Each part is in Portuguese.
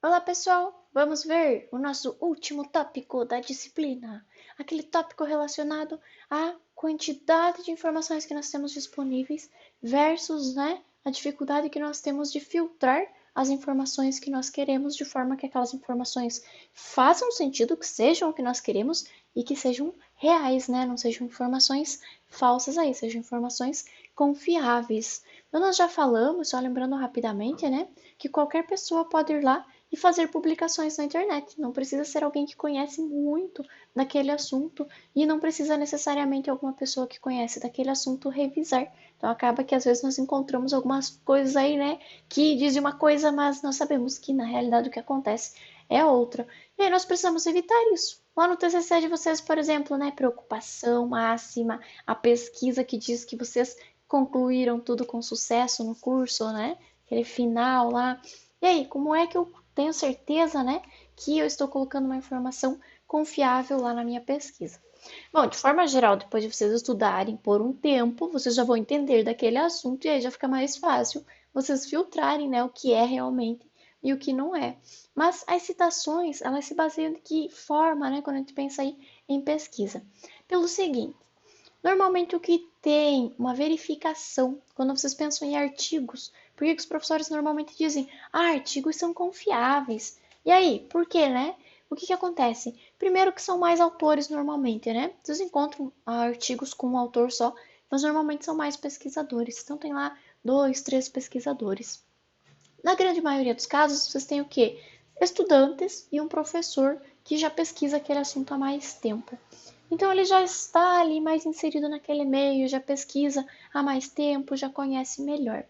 Olá, pessoal! Vamos ver o nosso último tópico da disciplina. Aquele tópico relacionado à quantidade de informações que nós temos disponíveis versus, a dificuldade que nós temos de filtrar as informações que nós queremos de forma que aquelas informações façam sentido, que sejam o que nós queremos e que sejam reais, né? Não sejam informações falsas aí, sejam informações confiáveis. Então, nós já falamos, só lembrando rapidamente, né, que qualquer pessoa pode ir lá e fazer publicações na internet. Não precisa ser alguém que conhece muito daquele assunto e não precisa necessariamente alguma pessoa que conhece daquele assunto revisar. Então acaba que às vezes nós encontramos algumas coisas aí, né, que dizem uma coisa, mas nós sabemos que na realidade o que acontece é outra. E aí nós precisamos evitar isso. Lá no TCC de vocês, por exemplo, né, preocupação máxima, a pesquisa que diz que vocês concluíram tudo com sucesso no curso, né? Aquele final lá. E aí, como é que eu tenho certeza, né, que eu estou colocando uma informação confiável lá na minha pesquisa? Bom, de forma geral, depois de vocês estudarem por um tempo, vocês já vão entender daquele assunto e aí já fica mais fácil vocês filtrarem, né, o que é realmente e o que não é. Mas as citações, elas se baseiam de que forma, né, quando a gente pensa aí em pesquisa? Pelo seguinte, normalmente o que tem uma verificação, quando vocês pensam em artigos, por que os professores normalmente dizem, artigos são confiáveis? E aí, por quê, né? O que acontece? Primeiro que são mais autores normalmente, né? Vocês encontram artigos com um autor só, mas normalmente são mais pesquisadores. Então tem lá dois, três pesquisadores. Na grande maioria dos casos, vocês têm o quê? Estudantes e um professor que já pesquisa aquele assunto há mais tempo. Então ele já está ali mais inserido naquele meio, já pesquisa há mais tempo, já conhece melhor.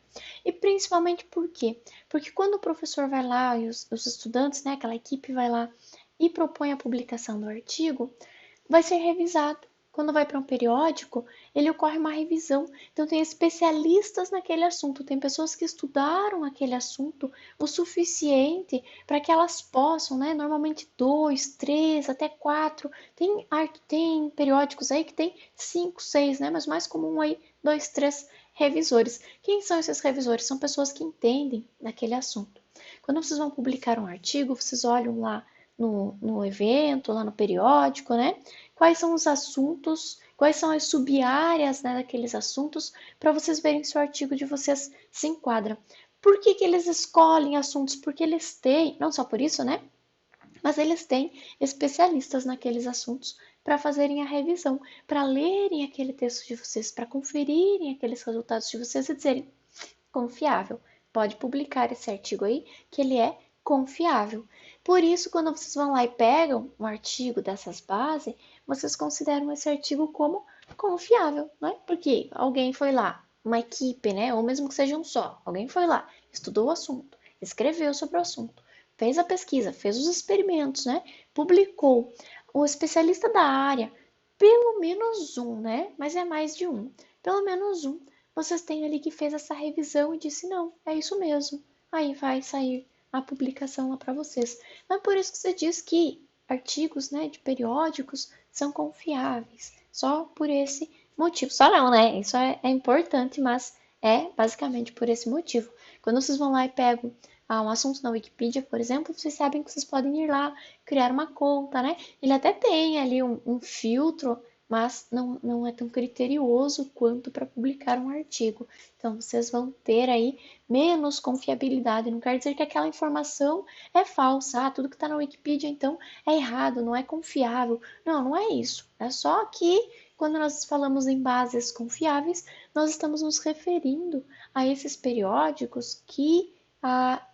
E principalmente por quê? Porque quando o professor vai lá e os estudantes, né, aquela equipe vai lá e propõe a publicação do artigo, vai ser revisado. Quando vai para um periódico, ele ocorre uma revisão. Então, tem especialistas naquele assunto, tem pessoas que estudaram aquele assunto o suficiente para que elas possam, né? Normalmente dois, três, até quatro. Tem periódicos aí que tem cinco, seis, né? Mas mais comum aí, dois, três revisores. Quem são esses revisores? São pessoas que entendem daquele assunto. Quando vocês vão publicar um artigo, vocês olham lá no evento, lá no periódico, né? Quais são os assuntos, quais são as sub-áreas, né, daqueles assuntos, para vocês verem se o artigo de vocês se enquadra. Por que eles escolhem assuntos? Porque eles têm, não só por isso, né? Mas eles têm especialistas naqueles assuntos para fazerem a revisão, para lerem aquele texto de vocês, para conferirem aqueles resultados de vocês e dizerem confiável. Pode publicar esse artigo aí, que ele é confiável. Por isso, quando vocês vão lá e pegam um artigo dessas bases, vocês consideram esse artigo como confiável, né? Porque alguém foi lá, uma equipe, né? Ou mesmo que seja um só, alguém foi lá, estudou o assunto, escreveu sobre o assunto, fez a pesquisa, fez os experimentos, né? Publicou. O especialista da área, pelo menos um, né? Mas é mais de um. Pelo menos um vocês têm ali que fez essa revisão e disse, não, é isso mesmo. Aí vai sair a publicação lá para vocês. Não é por isso que você diz que artigos, né, de periódicos são confiáveis. Só por esse motivo. Só não, né? Isso é importante, mas é basicamente por esse motivo. Quando vocês vão lá e pegam um assunto na Wikipedia, por exemplo, vocês sabem que vocês podem ir lá, criar uma conta, né? Ele até tem ali um filtro, mas não é tão criterioso quanto para publicar um artigo. Então, vocês vão ter aí menos confiabilidade. Não quer dizer que aquela informação é falsa. Ah, tudo que está na Wikipedia, então, é errado, não é confiável. Não, não é isso. É só que, quando nós falamos em bases confiáveis, nós estamos nos referindo a esses periódicos que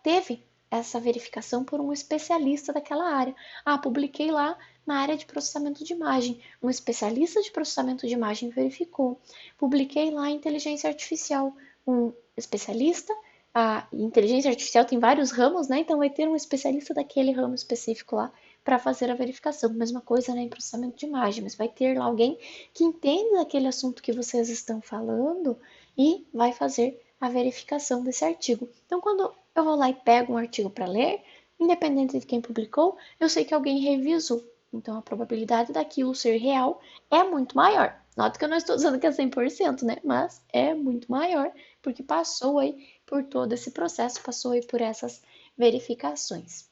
teve essa verificação por um especialista daquela área. Ah, publiquei lá na área de processamento de imagem. Um especialista de processamento de imagem verificou. Publiquei lá em inteligência artificial. Um especialista, a inteligência artificial tem vários ramos, né? Então vai ter um especialista daquele ramo específico lá para fazer a verificação. Mesma coisa, né, em processamento de imagem, mas vai ter lá alguém que entende daquele assunto que vocês estão falando e vai fazer a verificação desse artigo. Então, quando eu vou lá e pego um artigo para ler, independente de quem publicou, eu sei que alguém revisou. Então, a probabilidade daquilo ser real é muito maior. Nota que eu não estou dizendo que é 100%, né? Mas é muito maior, porque passou aí por todo esse processo, passou aí por essas verificações.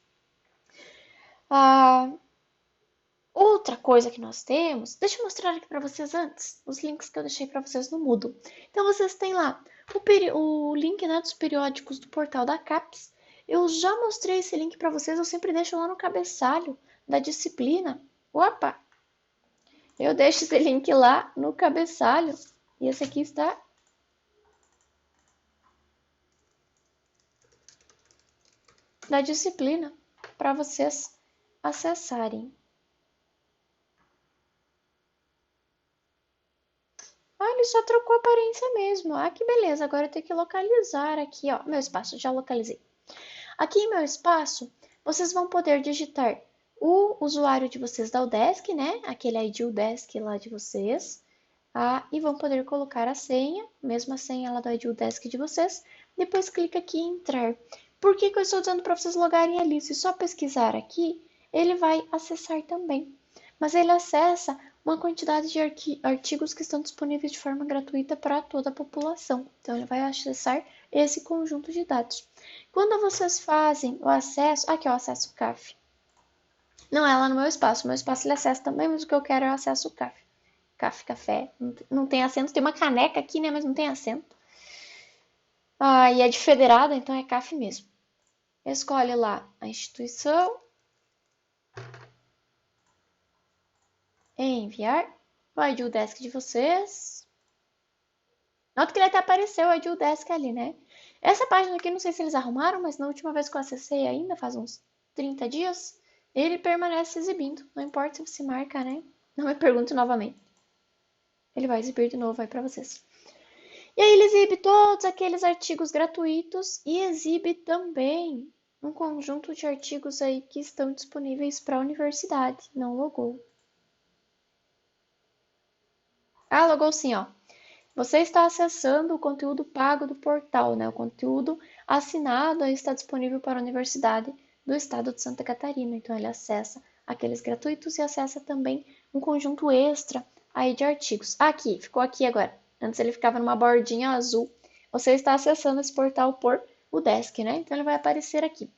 Ah, outra coisa que nós temos, deixa eu mostrar aqui para vocês antes, os links que eu deixei para vocês no Moodle. Então, vocês têm lá o link, né, dos periódicos do portal da CAPES. Eu já mostrei esse link para vocês, eu sempre deixo lá no cabeçalho da disciplina. Opa! Eu deixo esse link lá no cabeçalho. E esse aqui está da disciplina para vocês acessarem. Ah, ele só trocou a aparência mesmo. Ah, que beleza. Agora eu tenho que localizar aqui, ó, meu espaço. Já localizei. Aqui em meu espaço, vocês vão poder digitar o usuário de vocês da UDESC, né? Aquele ID UDESC lá de vocês. Ah, e vão poder colocar a senha, mesma senha lá do ID UDESC de vocês. Depois clica aqui em entrar. Por que que eu estou dizendo para vocês logarem ali? Se só pesquisar aqui, ele vai acessar também. Mas ele acessa uma quantidade de artigos que estão disponíveis de forma gratuita para toda a população. Então, ele vai acessar esse conjunto de dados. Quando vocês fazem o acesso, aqui é o acesso CAF. Não é lá no meu espaço ele acessa também, mas o que eu quero é o acesso CAF. CAF, café, não tem acento, tem uma caneca aqui, né, mas não tem acento. Ah, e é de federada, então é CAF mesmo. Escolhe lá a instituição, enviar, vai de UDESC de vocês. Nota que ele até apareceu a Desk ali, né? Essa página aqui, não sei se eles arrumaram, mas na última vez que eu acessei ainda, faz uns 30 dias, ele permanece exibindo. Não importa se você marca, né? Não me pergunte novamente. Ele vai exibir de novo aí para vocês. E aí ele exibe todos aqueles artigos gratuitos e exibe também um conjunto de artigos aí que estão disponíveis para a universidade. Não logou. Ah, logou sim, ó. Você está acessando o conteúdo pago do portal, né? O conteúdo assinado aí está disponível para a Universidade do Estado de Santa Catarina. Então, ele acessa aqueles gratuitos e acessa também um conjunto extra aí de artigos. Aqui, ficou aqui agora. Antes ele ficava numa bordinha azul. Você está acessando esse portal por UDESC, né? Então, ele vai aparecer aqui.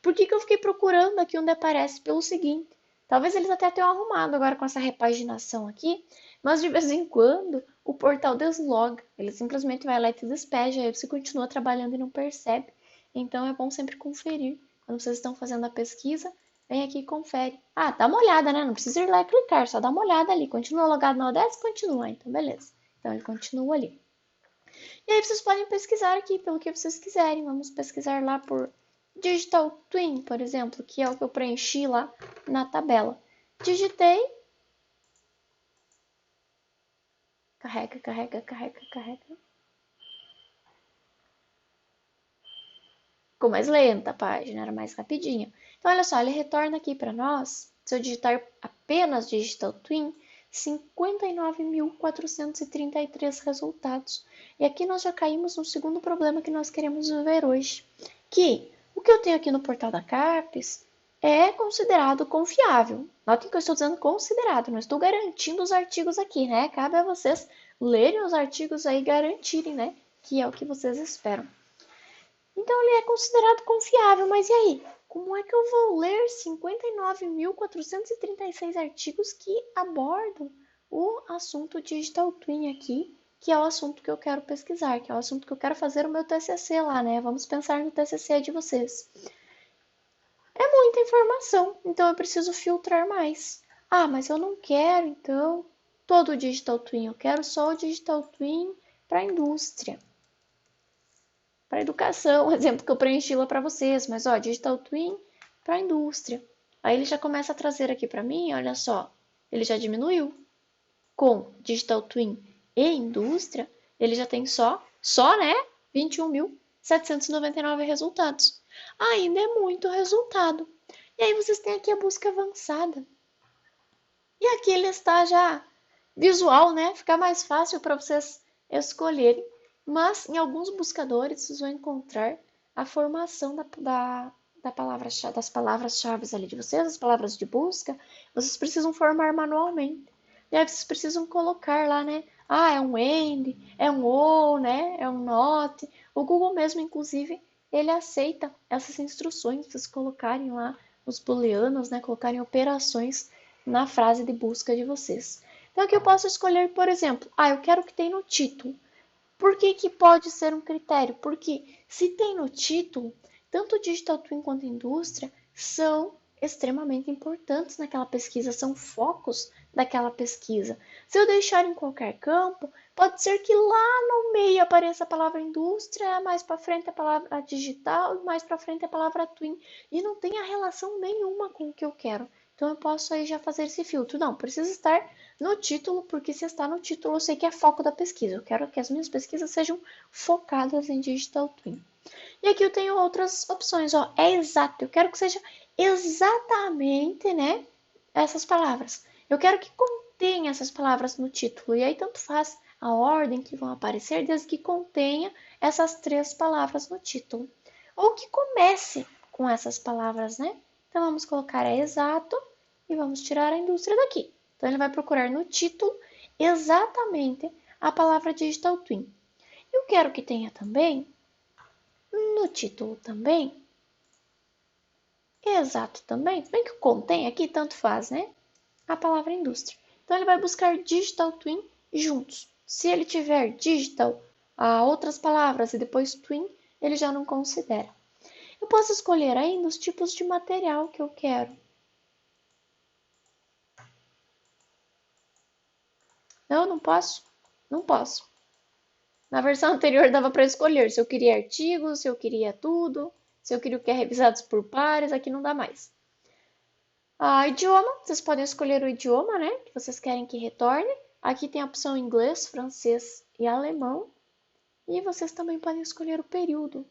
Por que que eu fiquei procurando aqui onde aparece? Pelo seguinte, talvez eles até tenham arrumado agora com essa repaginação aqui, mas de vez em quando o portal desloga. Ele simplesmente vai lá e te despeja, aí você continua trabalhando e não percebe. Então é bom sempre conferir. Quando vocês estão fazendo a pesquisa, vem aqui e confere. Ah, dá uma olhada, né? Não precisa ir lá e clicar, só dá uma olhada ali. Continua logado na ODS? Continua, então beleza. Então ele continua ali. E aí vocês podem pesquisar aqui pelo que vocês quiserem. Vamos pesquisar lá por Digital Twin, por exemplo, que é o que eu preenchi lá na tabela. Digitei. Carrega, carrega, carrega, carrega. Ficou mais lenta a página, era mais rapidinho. Então, olha só, ele retorna aqui para nós, se eu digitar apenas Digital Twin, 59.433 resultados. E aqui nós já caímos no segundo problema que nós queremos ver hoje, que o que eu tenho aqui no portal da CAPES é considerado confiável. Notem que eu estou dizendo considerado, não estou garantindo os artigos aqui, né? Cabe a vocês lerem os artigos aí e garantirem, né? Que é o que vocês esperam. Então ele é considerado confiável, mas e aí? Como é que eu vou ler 59.436 artigos que abordam o assunto Digital Twin aqui, que é o assunto que eu quero pesquisar, que é o assunto que eu quero fazer o meu TCC lá, né? Vamos pensar no TCC de vocês. É muita informação, então eu preciso filtrar mais. Ah, mas eu não quero, então, todo o Digital Twin, eu quero só o Digital Twin para a indústria. Para educação, exemplo que eu preenchi lá para vocês, mas ó, Digital Twin para a indústria. Aí ele já começa a trazer aqui para mim, olha só, ele já diminuiu. Com Digital Twin e indústria, ele já tem né, 21.799 resultados. Ainda é muito resultado. E aí vocês têm aqui a busca avançada. E aqui ele está já visual, né? Fica mais fácil para vocês escolherem. Mas em alguns buscadores vocês vão encontrar a formação das palavras-chave ali de vocês, as palavras de busca. Vocês precisam formar manualmente. E aí vocês precisam colocar lá, né? Ah, é um AND, é um OR, né? É um NOT. O Google mesmo, inclusive, ele aceita essas instruções, vocês colocarem lá os booleanos, né, colocarem operações na frase de busca de vocês. Então aqui eu posso escolher, por exemplo, eu quero que tenha no título. Por que que pode ser um critério? Porque se tem no título, tanto o Digital Twin quanto a indústria são extremamente importantes naquela pesquisa, são focos daquela pesquisa. Se eu deixar em qualquer campo, pode ser que lá no meio apareça a palavra indústria, mais para frente a palavra digital, mais para frente a palavra twin, e não tenha relação nenhuma com o que eu quero. Então eu posso aí já fazer esse filtro. Não, precisa estar no título, porque se está no título eu sei que é foco da pesquisa. Eu quero que as minhas pesquisas sejam focadas em Digital Twin. E aqui eu tenho outras opções, ó, é exato. Eu quero que seja exatamente, né, essas palavras. Eu quero que contenha essas palavras no título. E aí tanto faz a ordem que vão aparecer, desde que contenha essas 3 palavras no título. Ou que comece com essas palavras, né? Então vamos colocar é exato e vamos tirar a indústria daqui. Então ele vai procurar no título exatamente a palavra Digital Twin. Eu quero que tenha também no título também, exato também, bem que contém aqui, tanto faz, né? A palavra indústria. Então, ele vai buscar Digital Twin juntos. Se ele tiver Digital, outras palavras e depois Twin, ele já não considera. Eu posso escolher ainda os tipos de material que eu quero. Não posso? Não posso. Na versão anterior dava para escolher se eu queria artigos, se eu queria tudo, se eu queria o que é revisados por pares, aqui não dá mais. Idioma, vocês podem escolher o idioma, né, que vocês querem que retorne. Aqui tem a opção inglês, francês e alemão. E vocês também podem escolher o período.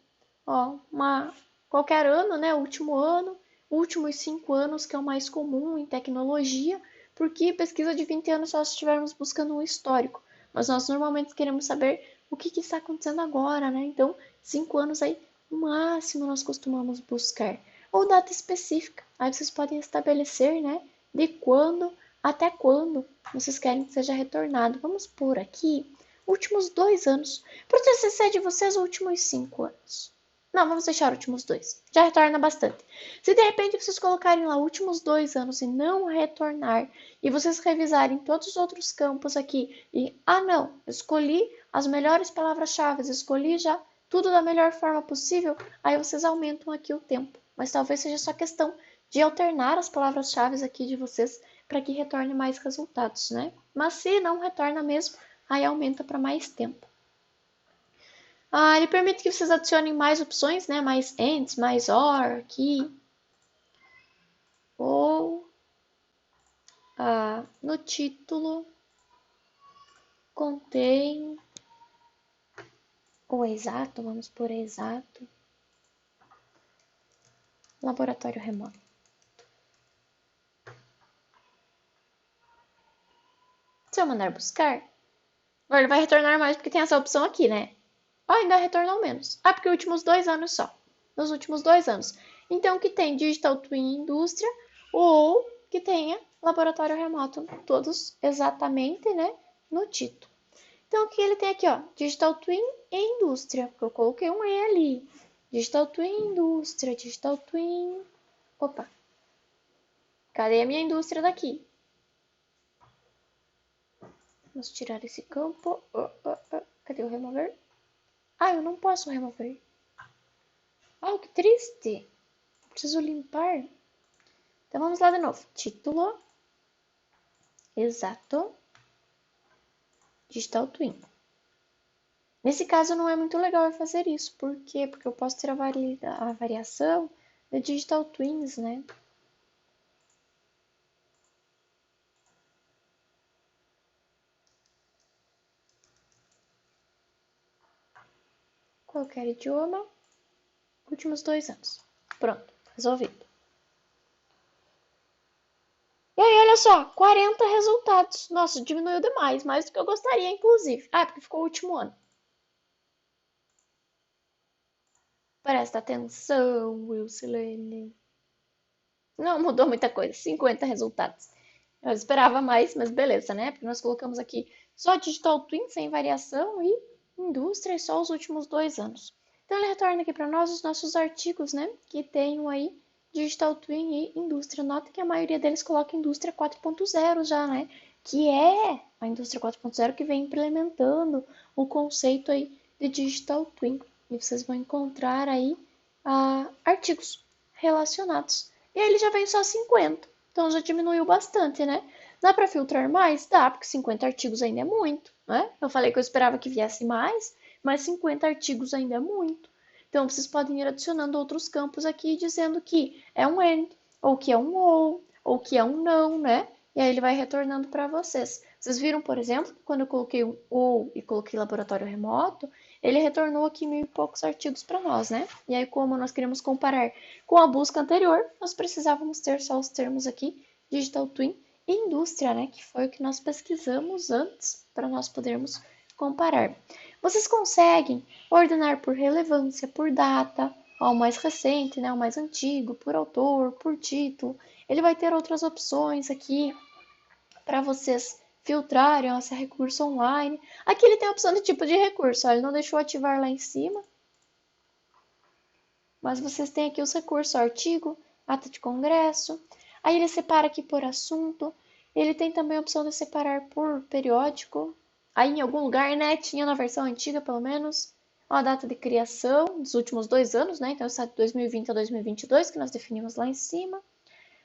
Qualquer ano, né, último ano, últimos 5 anos, que é o mais comum em tecnologia, porque pesquisa de 20 anos só se estivermos buscando um histórico. Mas nós normalmente queremos saber o que está acontecendo agora, né? Então, 5 anos aí, no máximo, nós costumamos buscar. Ou data específica. Aí vocês podem estabelecer, né, de quando até quando vocês querem que seja retornado. Vamos por aqui, últimos 2 anos. Para o TCC de vocês, últimos 5 anos. Não, vamos deixar últimos 2. Já retorna bastante. Se de repente vocês colocarem lá últimos 2 anos e não retornar, e vocês revisarem todos os outros campos aqui, e, não, escolhi as melhores palavras-chave, escolhi já tudo da melhor forma possível, aí vocês aumentam aqui o tempo. Mas talvez seja só questão de alternar as palavras-chave aqui de vocês para que retorne mais resultados, né? Mas se não retorna mesmo, aí aumenta para mais tempo. Ele permite que vocês adicionem mais opções, né? Mais ands, mais or aqui. Ou no título contém o exato, vamos por exato. Laboratório remoto. Se eu mandar buscar, ele vai retornar mais porque tem essa opção aqui, né? Ainda retornou menos. Porque últimos 2 anos só. Nos últimos 2 anos. Então, que tem Digital Twin Indústria ou que tenha laboratório remoto. Todos exatamente, né? No título. Então, o que ele tem aqui, ó? Digital Twin e Indústria. Porque eu coloquei um E ali. Digital Twin Indústria. Digital Twin... Opa. Cadê a minha indústria daqui? Vamos tirar esse campo. Cadê o remover? Eu não posso remover. Que triste. Preciso limpar. Então vamos lá de novo. Título. Exato. Digital Twin. Nesse caso não é muito legal eu fazer isso. Por quê? Porque eu posso ter a variação de Digital Twins, né? Qualquer idioma. Últimos 2 anos. Pronto. Resolvido. E aí, olha só, 40 resultados. Nossa, diminuiu demais, mais do que eu gostaria, inclusive. Porque ficou o último ano. Presta atenção, Wilsilene. Não mudou muita coisa, 50 resultados. Eu esperava mais, mas beleza, né? Porque nós colocamos aqui só Digital Twin sem variação e indústria só os últimos 2 anos. Então ele retorna aqui para nós os nossos artigos, né? Que tenham aí Digital Twin e indústria. Nota que a maioria deles coloca indústria 4.0 já, né? Que é a indústria 4.0 que vem implementando o conceito aí de Digital Twin. E vocês vão encontrar aí artigos relacionados. E aí ele já vem só 50. Então já diminuiu bastante, né? Dá para filtrar mais? Dá, porque 50 artigos ainda é muito, né? Eu falei que eu esperava que viesse mais, mas 50 artigos ainda é muito. Então, vocês podem ir adicionando outros campos aqui, dizendo que é um AND, ou que é um ou que é um não, né? E aí ele vai retornando para vocês. Vocês viram, por exemplo, que quando eu coloquei um ou e coloquei laboratório remoto, ele retornou aqui 1000 e poucos artigos para nós, né? E aí, como nós queremos comparar com a busca anterior, nós precisávamos ter só os termos aqui, Digital Twin e indústria, né? Que foi o que nós pesquisamos antes para nós podermos comparar. Vocês conseguem ordenar por relevância, por data, ao mais recente, né, ao mais antigo, por autor, por título. Ele vai ter outras opções aqui para vocês filtrarem esse recurso online. Aqui ele tem a opção de tipo de recurso, ó, ele não deixou ativar lá em cima. Mas vocês têm aqui os recursos, artigo, ata de congresso. Aí ele separa aqui por assunto. Ele tem também a opção de separar por periódico. Aí em algum lugar, né, tinha na versão antiga pelo menos, ó, a data de criação dos últimos 2 anos, né, então está de 2020 a 2022, que nós definimos lá em cima.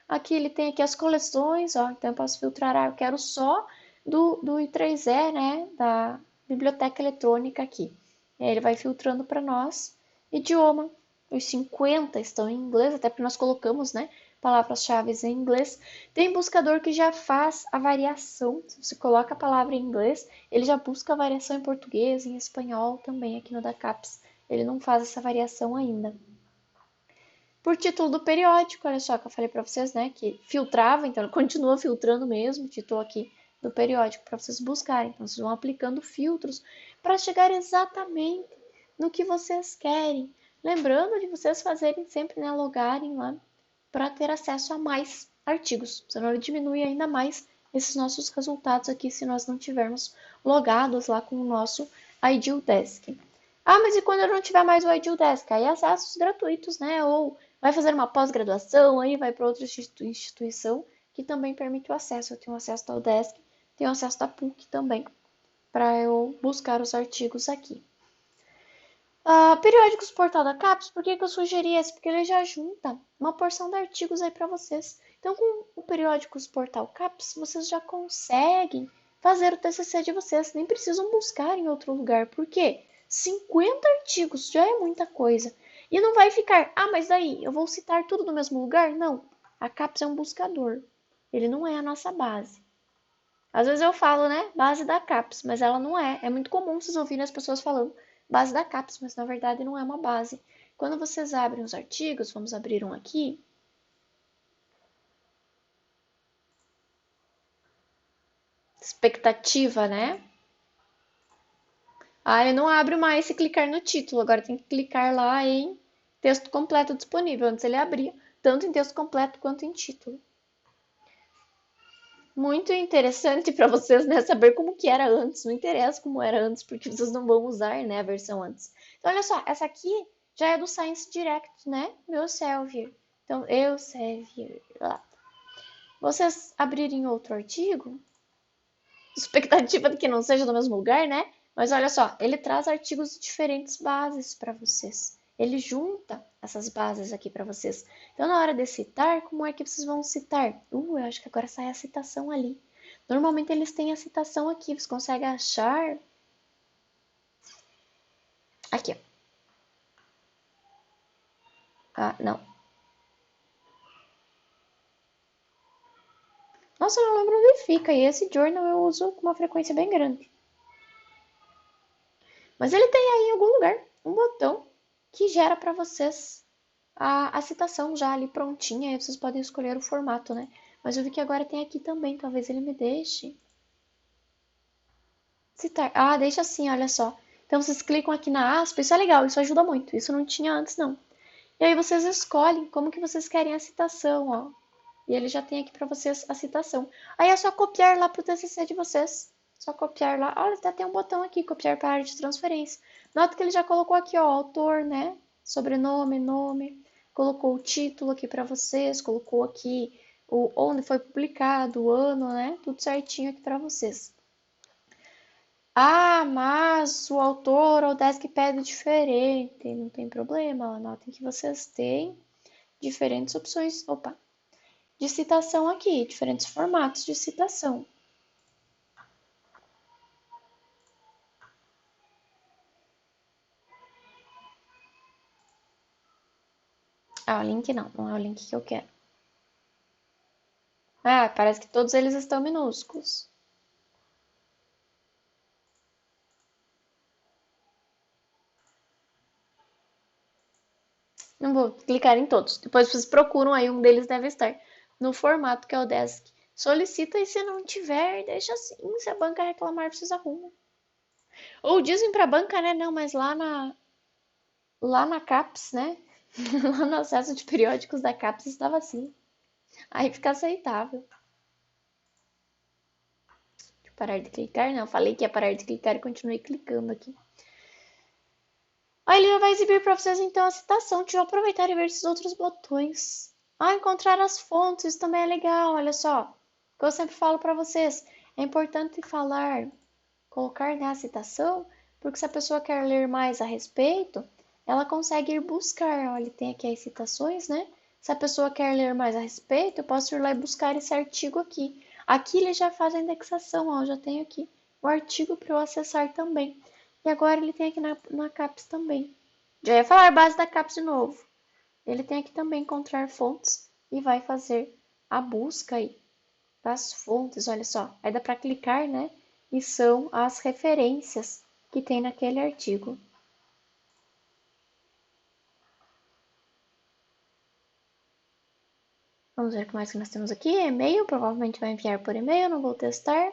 Aqui ele tem aqui as coleções, ó, então eu posso filtrar, eu quero só do I3E, né, da biblioteca eletrônica aqui. E aí ele vai filtrando para nós. Idioma, os 50 estão em inglês, até porque nós colocamos, né, palavras-chave em inglês. Tem buscador que já faz a variação. Se você coloca a palavra em inglês, ele já busca a variação em português, em espanhol também aqui no DACAPS. Ele não faz essa variação ainda. Por título do periódico, olha só que eu falei para vocês, né, que filtrava, então ele continua filtrando mesmo, o título aqui do periódico para vocês buscarem. Então vocês vão aplicando filtros para chegar exatamente no que vocês querem. Lembrando de vocês fazerem sempre, né, logarem lá para ter acesso a mais artigos, senão ele diminui ainda mais esses nossos resultados aqui se nós não tivermos logados lá com o nosso Ideal Desk. Ah, mas e quando eu não tiver mais o Ideal Desk? Aí acessos gratuitos, né? Ou vai fazer uma pós-graduação, aí vai para outra instituição que também permite o acesso. Eu tenho acesso ao Desk, tenho acesso da PUC também, para eu buscar os artigos aqui. Periódicos Portal da CAPES, por que eu sugeri esse? Porque ele já junta uma porção de artigos aí para vocês. Então, com o Periódicos Portal CAPES, vocês já conseguem fazer o TCC de vocês, nem precisam buscar em outro lugar. Por quê? 50 artigos já é muita coisa. E não vai ficar, mas daí eu vou citar tudo no mesmo lugar? Não. A CAPES é um buscador. Ele não é a nossa base. Às vezes eu falo, né, base da CAPES, mas ela não é. É muito comum vocês ouvirem as pessoas falando base da CAPES, mas na verdade não é uma base. Quando vocês abrem os artigos, vamos abrir um aqui. Expectativa, né? Ele não abre mais se clicar no título, agora tem que clicar lá em texto completo disponível. Antes ele abria tanto em texto completo quanto em título. Muito interessante para vocês, né, saber como que era antes. Não interessa como era antes, porque vocês não vão usar, né, a versão antes. Então, olha só, essa aqui já é do Science Direct, né, do Elsevier. Então, Elsevier, lá. Vocês abrirem outro artigo, expectativa de que não seja do mesmo lugar, né? Mas olha só, ele traz artigos de diferentes bases para vocês. Ele junta essas bases aqui para vocês. Então, na hora de citar, como é que vocês vão citar? Eu acho que agora sai a citação ali. Normalmente eles têm a citação aqui, vocês conseguem achar. Aqui, ó. Não. Nossa, eu não lembro onde fica. E esse journal eu uso com uma frequência bem grande. Mas ele tem aí em algum lugar um botão que gera para vocês a citação já ali prontinha. Aí vocês podem escolher o formato, né? Mas eu vi que agora tem aqui também. Talvez ele me deixe citar. Deixa assim, olha só. Então vocês clicam aqui na aspa. Isso é legal, isso ajuda muito. Isso não tinha antes, não. E aí vocês escolhem como que vocês querem a citação, ó. E ele já tem aqui para vocês a citação. Aí é só copiar lá para o TCC de vocês. Só copiar lá. Olha, até tem um botão aqui, copiar para a área de transferência. Nota que ele já colocou aqui, ó, autor, né? Sobrenome, nome. colocou o título aqui para vocês, colocou aqui onde foi publicado, o ano, né? Tudo certinho aqui para vocês. Ah, mas o autor ou o desk pede diferente. Não tem problema, anotem que vocês têm diferentes opções, de citação aqui, diferentes formatos de citação. Ah, o link não é o link que eu quero. Ah, parece que todos eles estão minúsculos. Não vou clicar em todos. Depois vocês procuram aí, um deles deve estar no formato que é o desk. Solicita e se não tiver, deixa assim. Se a banca reclamar, vocês arrumam. Ou dizem pra banca, né? Não, mas lá na CAPES, né? Lá no acesso de periódicos da CAPES estava assim. Aí fica aceitável. Deixa eu parar de clicar. Não, falei que ia parar de clicar e continuei clicando aqui. Aí ele já vai exibir para vocês então a citação. Deixa eu aproveitar e ver esses outros botões. Ah, encontrar as fontes, isso também é legal, olha só. O que eu sempre falo para vocês, é importante colocar na citação, porque se a pessoa quer ler mais a respeito, ela consegue ir buscar. Olha, tem aqui as citações, né? Se a pessoa quer ler mais a respeito, eu posso ir lá e buscar esse artigo aqui. Aqui ele já faz a indexação, ó, eu já tenho aqui o artigo para eu acessar também. E agora ele tem aqui na CAPES também. Já ia falar a base da CAPES de novo. Ele tem aqui também encontrar fontes e vai fazer a busca aí das fontes, olha só. Aí dá para clicar, né? E são as referências que tem naquele artigo. Vamos ver o que mais que nós temos aqui. E-mail, provavelmente vai enviar por e-mail, não vou testar.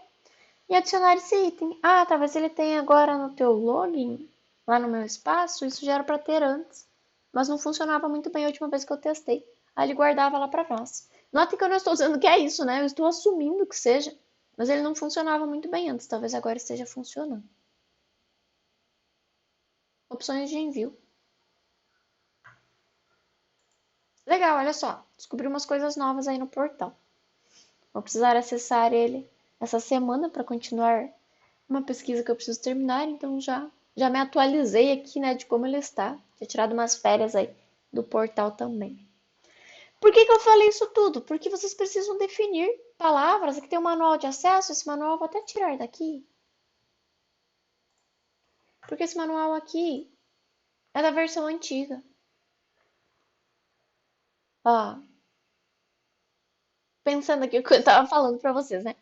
E adicionar esse item. Ah, talvez ele tenha agora no teu login, lá no meu espaço, isso já era para ter antes. Mas não funcionava muito bem a última vez que eu testei. Aí ele guardava lá para nós. Notem que eu não estou dizendo que é isso, né? Eu estou assumindo que seja. Mas ele não funcionava muito bem antes. Talvez agora esteja funcionando. Opções de envio. Legal, olha só. Descobri umas coisas novas aí no portal. Vou precisar acessar ele essa semana para continuar uma pesquisa que eu preciso terminar, então já me atualizei aqui, né, de como ele está. Tinha tirado umas férias aí do portal também. Por que eu falei isso tudo? Porque vocês precisam definir palavras. Aqui tem um manual de acesso, esse manual eu vou até tirar daqui. Porque esse manual aqui é da versão antiga. Ó, pensando aqui o que eu estava falando para vocês, né?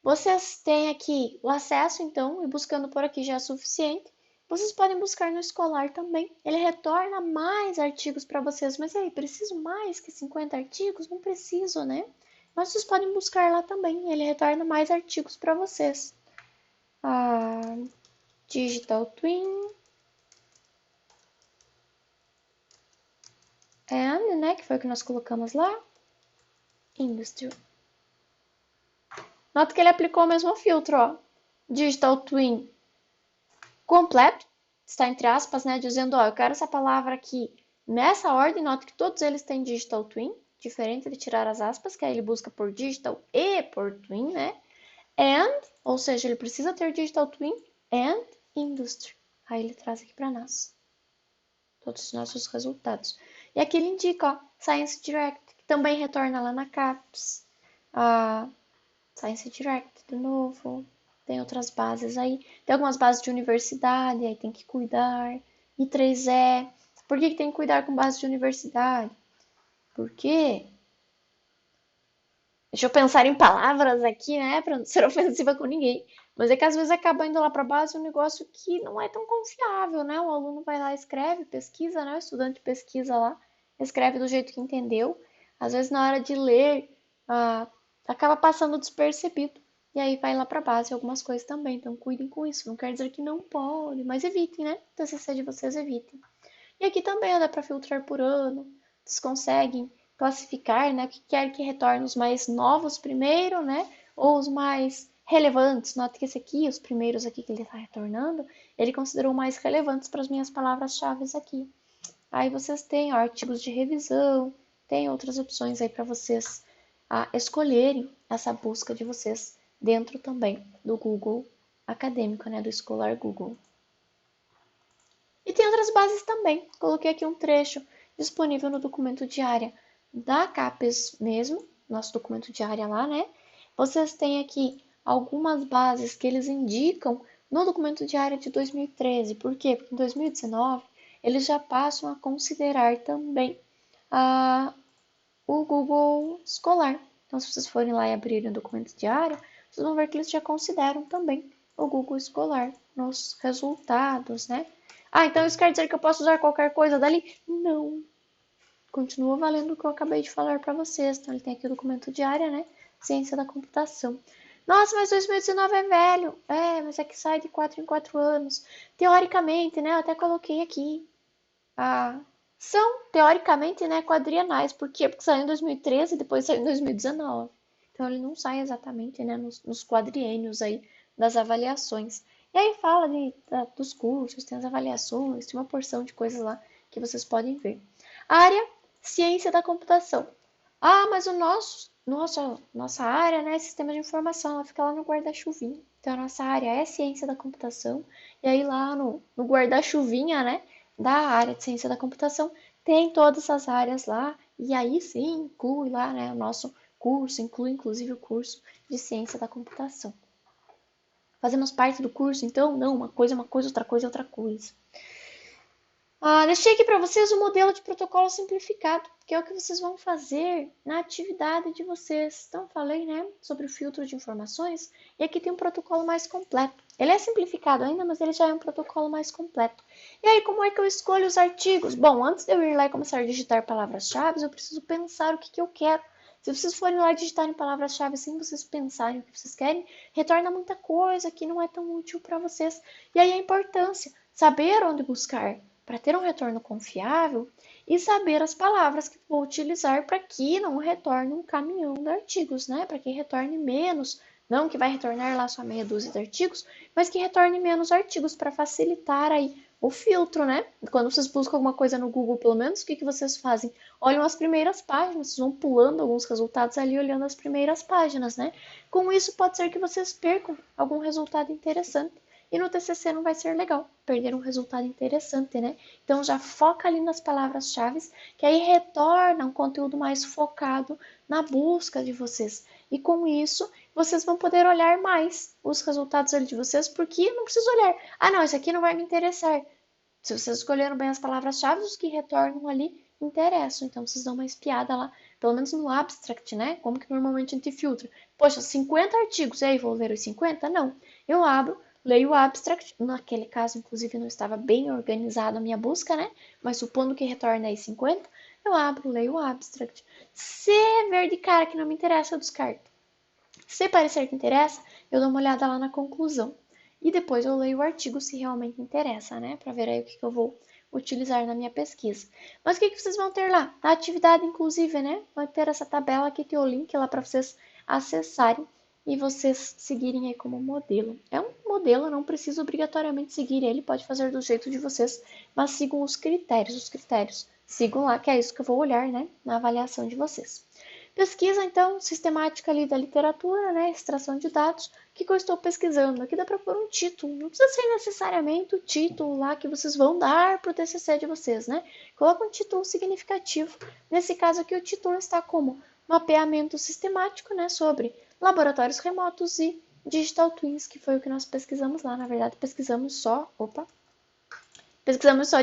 Vocês têm aqui o acesso, então, e buscando por aqui já é suficiente. Vocês podem buscar no escolar também. Ele retorna mais artigos para vocês. Mas aí, preciso mais que 50 artigos? Não preciso, né? Mas vocês podem buscar lá também. Ele retorna mais artigos para vocês. Digital Twin. And, né? Que foi o que nós colocamos lá. Industry. Nota que ele aplicou o mesmo filtro, ó. Digital Twin completo, está entre aspas, né, dizendo, ó, eu quero essa palavra aqui nessa ordem. Note que todos eles têm Digital Twin, diferente de tirar as aspas, que aí ele busca por Digital e por Twin, né? And, ou seja, ele precisa ter Digital Twin and Industry. Aí ele traz aqui para nós todos os nossos resultados. E aqui ele indica, ó, Science Direct, que também retorna lá na CAPES. Science Direct de novo. Tem outras bases aí. Tem algumas bases de universidade, aí tem que cuidar. I3E. Por que tem que cuidar com base de universidade? Porque... Deixa eu pensar em palavras aqui, né? Pra não ser ofensiva com ninguém. Mas é que às vezes acaba indo lá para base um negócio que não é tão confiável, né? O aluno vai lá, escreve, pesquisa, né? O estudante pesquisa lá, escreve do jeito que entendeu. Às vezes na hora de ler, acaba passando despercebido. E aí vai lá para base algumas coisas também. Então cuidem com isso. Não quer dizer que não pode, mas evitem, né? O TCC de vocês evitem. E aqui também dá para filtrar por ano. Vocês conseguem classificar, né? O que quer que retorne os mais novos primeiro, né? Ou os mais relevantes. Note que esse aqui, os primeiros aqui que ele está retornando, ele considerou mais relevantes para as minhas palavras-chave aqui. Aí vocês têm ó, artigos de revisão, tem outras opções aí para vocês escolherem essa busca de vocês dentro também do Google acadêmico, né, do Scholar Google. E tem outras bases também. Coloquei aqui um trecho disponível no documento de área da CAPES mesmo, nosso documento de área lá, né? Vocês têm aqui algumas bases que eles indicam no documento de área de 2013. Por quê? Porque em 2019 eles já passam a considerar também o Google Escolar. Então, se vocês forem lá e abrirem o documento de área, vocês vão ver que eles já consideram também o Google Escolar nos resultados, né? Ah, então isso quer dizer que eu posso usar qualquer coisa dali? Não. Continua valendo o que eu acabei de falar para vocês. Então, ele tem aqui o documento de área, né? Ciência da computação. Nossa, mas 2019 é velho. É, mas é que sai de 4 em 4 anos. Teoricamente, né? Eu até coloquei aqui. São, teoricamente, né, quadrienais. Por quê? Porque saiu em 2013 e depois saiu em 2019. Então, ele não sai exatamente, né, nos quadriênios aí das avaliações. E aí fala dos cursos, tem as avaliações, tem uma porção de coisas lá que vocês podem ver. Área, ciência da computação. Ah, mas nossa área, né, é sistema de informação, ela fica lá no guarda-chuvinha. Então, a nossa área é ciência da computação. E aí lá no guarda-chuvinha, né, da área de ciência da computação, tem todas as áreas lá. E aí sim, inclui lá, né, o nosso curso, inclui inclusive o curso de ciência da computação. Fazemos parte do curso, então? Não, uma coisa é uma coisa, outra coisa é outra coisa. Deixei aqui para vocês o modelo de protocolo simplificado, que é o que vocês vão fazer na atividade de vocês. Então, falei, né, sobre o filtro de informações, e aqui tem um protocolo mais completo. Ele é simplificado ainda, mas ele já é um protocolo mais completo. E aí, como é que eu escolho os artigos? Bom, antes de eu ir lá e começar a digitar palavras-chave, eu preciso pensar o que eu quero. Se vocês forem lá digitarem palavras-chave sem vocês pensarem o que vocês querem, retorna muita coisa que não é tão útil para vocês. E aí a importância, saber onde buscar para ter um retorno confiável e saber as palavras que vou utilizar para que não retorne um caminhão de artigos, né? Para que retorne menos, não que vai retornar lá só meia dúzia de artigos, mas que retorne menos artigos para facilitar aí o filtro, né? Quando vocês buscam alguma coisa no Google, pelo menos, o que vocês fazem? Olham as primeiras páginas, vocês vão pulando alguns resultados ali, olhando as primeiras páginas, né? Com isso, pode ser que vocês percam algum resultado interessante. E no TCC não vai ser legal, perder um resultado interessante, né? Então já foca ali nas palavras-chave, que aí retorna um conteúdo mais focado na busca de vocês. E com isso, vocês vão poder olhar mais os resultados ali de vocês, porque não precisa olhar. Ah, não, esse aqui não vai me interessar. Se vocês escolheram bem as palavras-chave, os que retornam ali interessam. Então, vocês dão uma espiada lá, pelo menos no abstract, né? Como que normalmente a gente filtra. Poxa, 50 artigos, e aí vou ler os 50? Não. Eu abro, leio o abstract, naquele caso, inclusive, não estava bem organizada a minha busca, né? Mas supondo que retorne aí 50, eu abro, leio o abstract. Se ver de cara que não me interessa, eu descarto. Se parecer que interessa, eu dou uma olhada lá na conclusão. E depois eu leio o artigo se realmente interessa, né? Para ver aí o que eu vou utilizar na minha pesquisa. Mas o que vocês vão ter lá? Na atividade, inclusive, né? Vai ter essa tabela aqui, tem o link lá para vocês acessarem e vocês seguirem aí como modelo. É um modelo, não precisa obrigatoriamente seguir ele, pode fazer do jeito de vocês, mas sigam os critérios. Sigam lá, que é isso que eu vou olhar, né, na avaliação de vocês. Pesquisa, então, sistemática ali da literatura, né, extração de dados. O que eu estou pesquisando? Aqui dá para pôr um título, não precisa ser necessariamente o título lá que vocês vão dar para o TCC de vocês, né? Coloca um título significativo. Nesse caso aqui, o título está como mapeamento sistemático, né, sobre laboratórios remotos e digital twins, que foi o que nós pesquisamos lá. Na verdade, pesquisamos só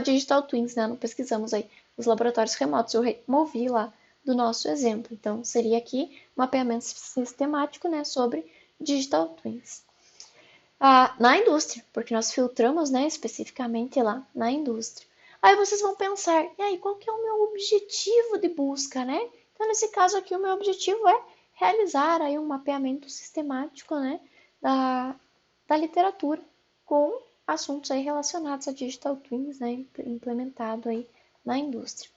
digital twins, né? Não pesquisamos aí os laboratórios remotos. Eu removi lá do nosso exemplo. Então, seria aqui mapeamento sistemático, né, sobre digital twins. Na indústria, porque nós filtramos, né, especificamente lá na indústria. Aí vocês vão pensar, e aí, qual que é o meu objetivo de busca, né? Então, nesse caso aqui, o meu objetivo é realizar aí um mapeamento sistemático, né, da literatura com assuntos aí relacionados a digital twins, né, implementado aí na indústria.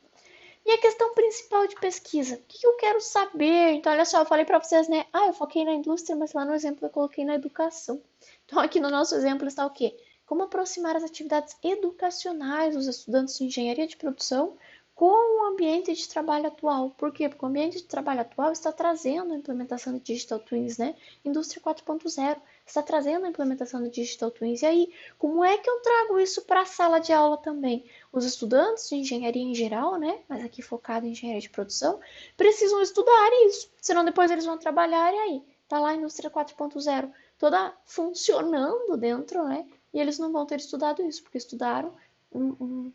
E a questão principal de pesquisa, o que eu quero saber? Então, olha só, eu falei para vocês, né? Eu foquei na indústria, mas lá no exemplo eu coloquei na educação. Então, aqui no nosso exemplo está o quê? como aproximar as atividades educacionais dos estudantes de engenharia de produção com o ambiente de trabalho atual. Por quê? Porque o ambiente de trabalho atual está trazendo a implementação de Digital Twins, né? Indústria 4.0 está trazendo a implementação de Digital Twins. E aí, como é que eu trago isso para a sala de aula também? Os estudantes de engenharia em geral, né? Mas aqui focado em engenharia de produção, precisam estudar isso, senão depois eles vão trabalhar e aí tá lá a indústria 4.0 toda funcionando dentro, né? E eles não vão ter estudado isso, porque estudaram um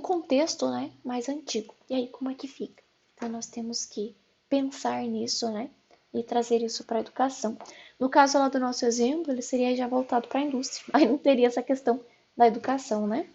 contexto, né, mais antigo. E aí, como é que fica? Então, nós temos que pensar nisso, né, e trazer isso para a educação. No caso lá do nosso exemplo, ele seria já voltado para a indústria, aí não teria essa questão da educação, né?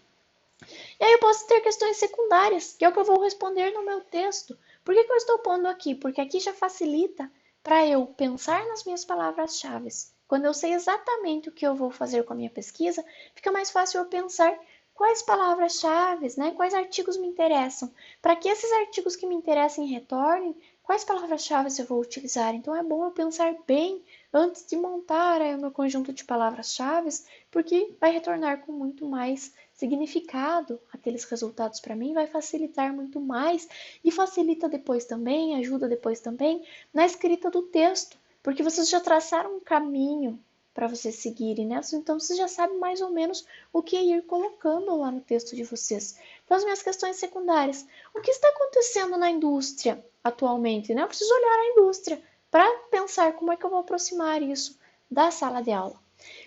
E aí eu posso ter questões secundárias, que é o que eu vou responder no meu texto. Por que eu estou pondo aqui? Porque aqui já facilita para eu pensar nas minhas palavras-chave. Quando eu sei exatamente o que eu vou fazer com a minha pesquisa, fica mais fácil eu pensar quais palavras-chave, né? Quais artigos me interessam. Para que esses artigos que me interessem retornem, quais palavras-chave eu vou utilizar. Então é bom eu pensar bem antes de montar o meu conjunto de palavras-chave, porque vai retornar com muito mais significado aqueles resultados para mim, vai facilitar muito mais e facilita depois também, ajuda depois também na escrita do texto, porque vocês já traçaram um caminho para vocês seguirem, né? Então vocês já sabem mais ou menos o que ir colocando lá no texto de vocês. Então as minhas questões secundárias, o que está acontecendo na indústria atualmente, né? Eu preciso olhar a indústria para pensar como é que eu vou aproximar isso da sala de aula.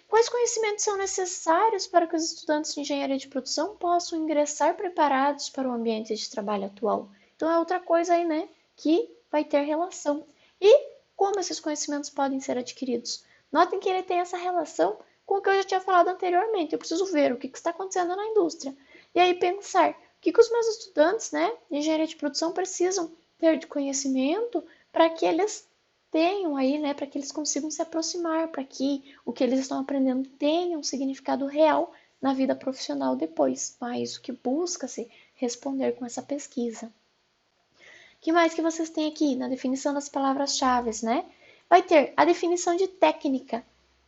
Quais conhecimentos são necessários para que os estudantes de engenharia de produção possam ingressar preparados para o ambiente de trabalho atual? Então é outra coisa aí, né, que vai ter relação. E como esses conhecimentos podem ser adquiridos? Notem que ele tem essa relação com o que eu já tinha falado anteriormente. Eu preciso ver o que está acontecendo na indústria. E aí pensar o que os meus estudantes, né, de engenharia de produção precisam ter de conhecimento para que eles tenham aí, né, para que eles consigam se aproximar, para que o que eles estão aprendendo tenha um significado real na vida profissional depois. Mas o que busca-se responder com essa pesquisa. O que mais que vocês têm aqui na definição das palavras-chave, né? Vai ter a definição de técnica.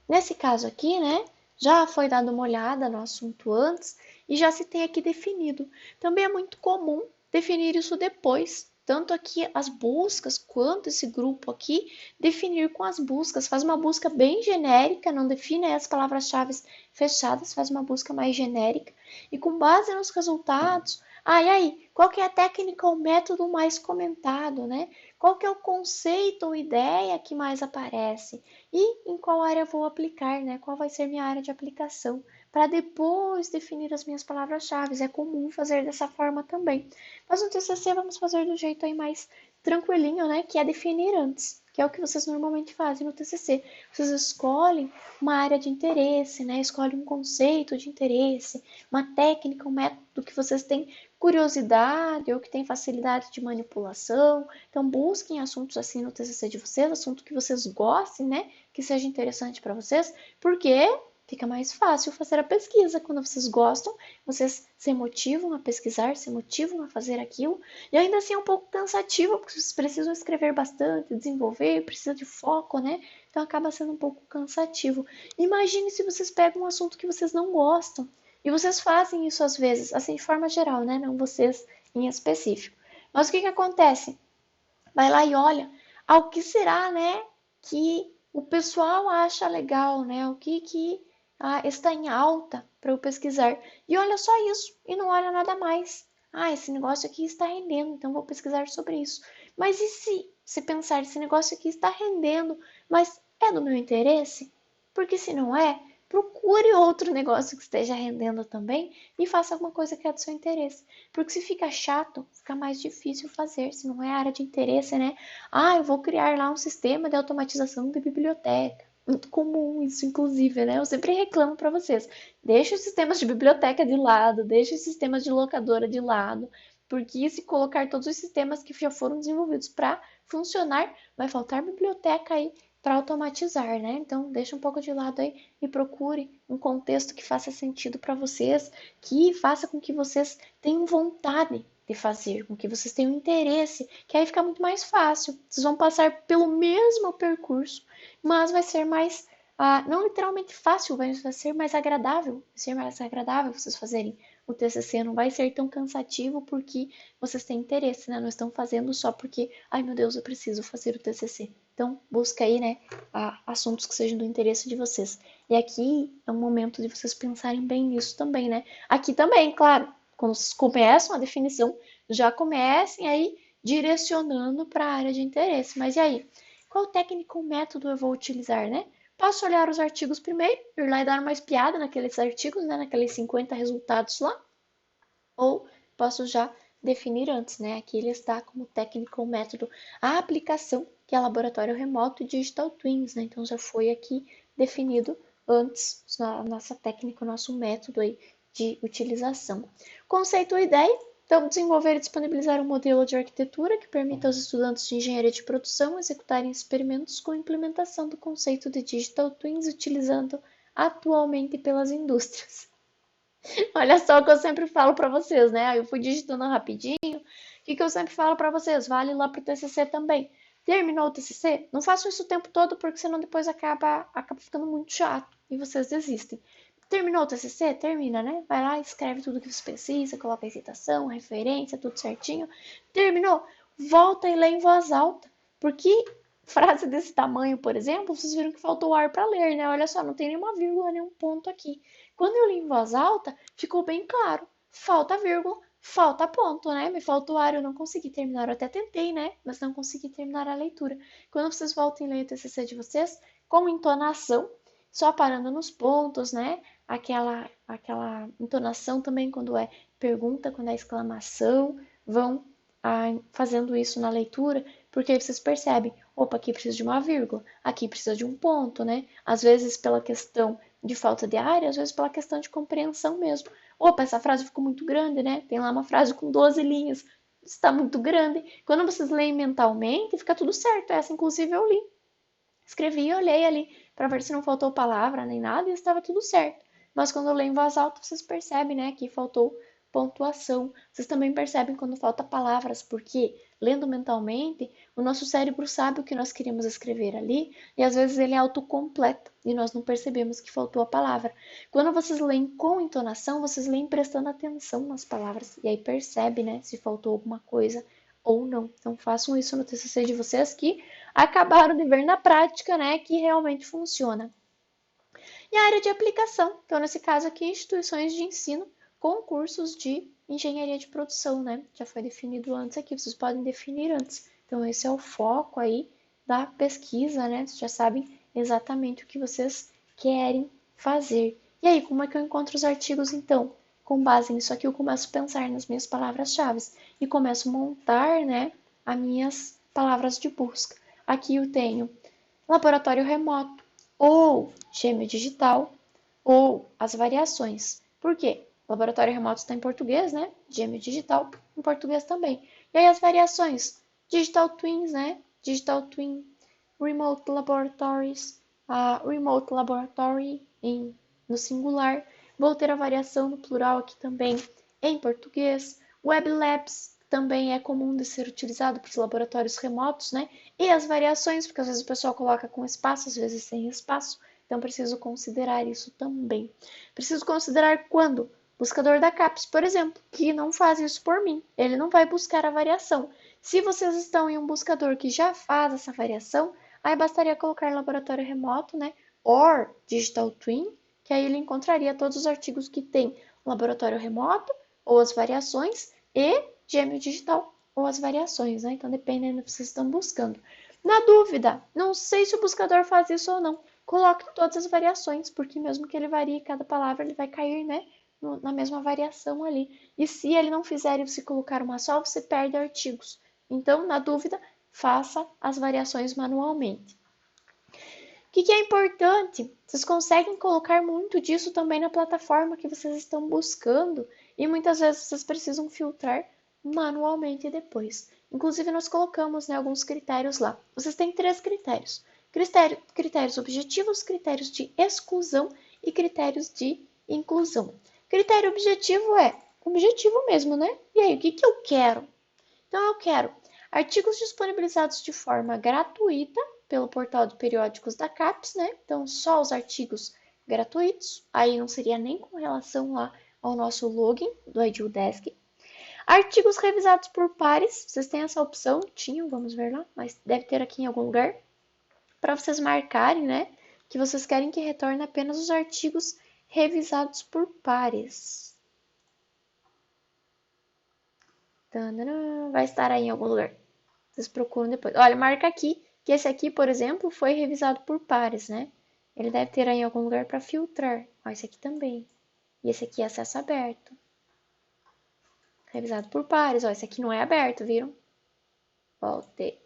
Nesse caso aqui, né, já foi dada uma olhada no assunto antes e já se tem aqui definido. Também é muito comum definir isso depois, tanto aqui as buscas quanto esse grupo aqui, definir com as buscas. Faz uma busca bem genérica, não define as palavras-chave fechadas, faz uma busca mais genérica. E com base nos resultados, e aí, qual que é a técnica ou método mais comentado, né? Qual que é o conceito ou ideia que mais aparece? E em qual área eu vou aplicar, né? Qual vai ser minha área de aplicação? Para depois definir as minhas palavras-chave. É comum fazer dessa forma também. Mas no TCC vamos fazer do jeito aí mais tranquilinho, né? Que é definir antes, que é o que vocês normalmente fazem no TCC. Vocês escolhem uma área de interesse, né? Escolhem um conceito de interesse, uma técnica, um método que vocês têm curiosidade ou que tem facilidade de manipulação. Então busquem assuntos assim no TCC de vocês, assunto que vocês gostem, né? Que seja interessante para vocês, porque fica mais fácil fazer a pesquisa. Quando vocês gostam, vocês se motivam a pesquisar, se motivam a fazer aquilo. E ainda assim é um pouco cansativo, porque vocês precisam escrever bastante, desenvolver, precisa de foco, né? Então acaba sendo um pouco cansativo. Imagine se vocês pegam um assunto que vocês não gostam. E vocês fazem isso às vezes, assim de forma geral, né? Não vocês em específico. Mas o que acontece? Vai lá e olha, o que será, né, que o pessoal acha legal, né? O que está em alta para eu pesquisar. E olha só isso, e não olha nada mais. Esse negócio aqui está rendendo, então vou pesquisar sobre isso. Mas e se pensar, esse negócio aqui está rendendo, mas é do meu interesse? Porque se não é, procure outro negócio que esteja rendendo também e faça alguma coisa que é do seu interesse. Porque se fica chato, fica mais difícil fazer. Se não é área de interesse, né? Eu vou criar lá um sistema de automatização de biblioteca. Muito comum isso, inclusive, né? Eu sempre reclamo para vocês. Deixa os sistemas de biblioteca de lado, deixa os sistemas de locadora de lado, porque se colocar todos os sistemas que já foram desenvolvidos para funcionar, vai faltar biblioteca aí para automatizar, né? Então, deixa um pouco de lado aí e procure um contexto que faça sentido para vocês, que faça com que vocês tenham vontade de fazer, com que vocês tenham interesse, que aí fica muito mais fácil. Vocês vão passar pelo mesmo percurso, mas vai ser mais não literalmente fácil, vai ser mais agradável, vocês fazerem o TCC, não vai ser tão cansativo porque vocês têm interesse, né? Não estão fazendo só porque, ai meu Deus, eu preciso fazer o TCC. Então, busca aí, né, assuntos que sejam do interesse de vocês. E aqui é um momento de vocês pensarem bem nisso também, né? Aqui também, claro, quando vocês começam a definição, já comecem aí direcionando para a área de interesse. Mas e aí? Qual técnica ou método eu vou utilizar, né? Posso olhar os artigos primeiro, ir lá e dar uma espiada naqueles artigos, né, naqueles 50 resultados lá, ou posso já definir antes, né? Aqui ele está como técnica ou método a aplicação, que é laboratório remoto e digital twins, né? Então já foi aqui definido antes a nossa técnica, o nosso método aí de utilização. Conceito ou ideia. Então, desenvolver e disponibilizar um modelo de arquitetura que permita aos estudantes de engenharia de produção executarem experimentos com implementação do conceito de digital twins utilizando atualmente pelas indústrias. Olha só o que eu sempre falo para vocês, né? Eu fui digitando rapidinho. O que eu sempre falo para vocês? Vale lá pro TCC também. Terminou o TCC? Não façam isso o tempo todo, porque senão depois acaba ficando muito chato e vocês desistem. Terminou o TCC? Termina, né? Vai lá, escreve tudo que você precisa, coloca a citação, referência, tudo certinho. Terminou? Volta e lê em voz alta. Porque frase desse tamanho, por exemplo, vocês viram que faltou ar para ler, né? Olha só, não tem nenhuma vírgula, nenhum ponto aqui. Quando eu li em voz alta, ficou bem claro. Falta vírgula, falta ponto, né? Me faltou ar, eu não consegui terminar. Eu até tentei, né? Mas não consegui terminar a leitura. Quando vocês voltem a ler o TCC de vocês, com entonação, só parando nos pontos, né? Aquela entonação também quando é pergunta, quando é exclamação, vão fazendo isso na leitura, porque aí vocês percebem, opa, aqui precisa de uma vírgula, aqui precisa de um ponto, né? Às vezes pela questão de falta de área, às vezes pela questão de compreensão mesmo. Opa, essa frase ficou muito grande, né? Tem lá uma frase com 12 linhas, está muito grande. Quando vocês leem mentalmente, fica tudo certo. Essa, inclusive, eu li. Escrevi e olhei ali para ver se não faltou palavra nem nada e estava tudo certo. Mas quando eu leio em voz alta, vocês percebem, né, que faltou pontuação. Vocês também percebem quando falta palavras, porque lendo mentalmente, o nosso cérebro sabe o que nós queremos escrever ali e às vezes ele é autocompleto e nós não percebemos que faltou a palavra. Quando vocês leem com entonação, vocês leem prestando atenção nas palavras e aí percebe, né, se faltou alguma coisa ou não. Então façam isso no TCC de vocês que acabaram de ver na prática, né, que realmente funciona. E a área de aplicação, então nesse caso aqui, instituições de ensino com cursos de engenharia de produção, né? Já foi definido antes aqui, vocês podem definir antes. Então esse é o foco aí da pesquisa, né? Vocês já sabem exatamente o que vocês querem fazer. E aí, como é que eu encontro os artigos então? Com base nisso aqui, eu começo a pensar nas minhas palavras-chave e começo a montar, né, as minhas palavras de busca. Aqui eu tenho laboratório remoto, ou gêmeo digital, ou as variações. Por quê? Laboratório remoto está em português, né? Gêmeo digital em português também. E aí as variações? Digital twins, né? Digital twin, remote laboratories, remote laboratory no singular. Vou ter a variação no plural aqui também em português. Web labs também é comum de ser utilizado para os laboratórios remotos, né? E as variações, porque às vezes o pessoal coloca com espaço, às vezes sem espaço. Então, preciso considerar isso também. Preciso considerar quando? Buscador da CAPES, por exemplo, que não faz isso por mim. Ele não vai buscar a variação. Se vocês estão em um buscador que já faz essa variação, aí bastaria colocar laboratório remoto, né? Or Digital Twin, que aí ele encontraria todos os artigos que tem laboratório remoto, ou as variações, e gêmeo digital, ou as variações, né? Então, dependendo do que vocês estão buscando. Na dúvida, não sei se o buscador faz isso ou não, coloque todas as variações, porque mesmo que ele varie cada palavra, ele vai cair, né, na mesma variação ali. E se ele não fizer e você colocar uma só, você perde artigos. Então, na dúvida, faça as variações manualmente. O que é importante? Vocês conseguem colocar muito disso também na plataforma que vocês estão buscando e muitas vezes vocês precisam filtrar manualmente depois. Inclusive, nós colocamos, né, alguns critérios lá. Vocês têm 3 critérios. Critérios objetivos, critérios de exclusão e critérios de inclusão. Critério objetivo é objetivo mesmo, né? E aí, o que eu quero? Então, eu quero artigos disponibilizados de forma gratuita pelo portal de periódicos da CAPES, né? Então, só os artigos gratuitos, aí não seria nem com relação lá ao nosso login do EduDesk. Artigos revisados por pares, vocês têm essa opção? Tinham, vamos ver lá, mas deve ter aqui em algum lugar, para vocês marcarem, né? Que vocês querem que retorne apenas os artigos revisados por pares. Vai estar aí em algum lugar. Vocês procuram depois. Olha, marca aqui que esse aqui, por exemplo, foi revisado por pares, né? Ele deve ter aí em algum lugar para filtrar. Ó, esse aqui também. E esse aqui é acesso aberto. Revisado por pares. Ó, esse aqui não é aberto, viram? Volte.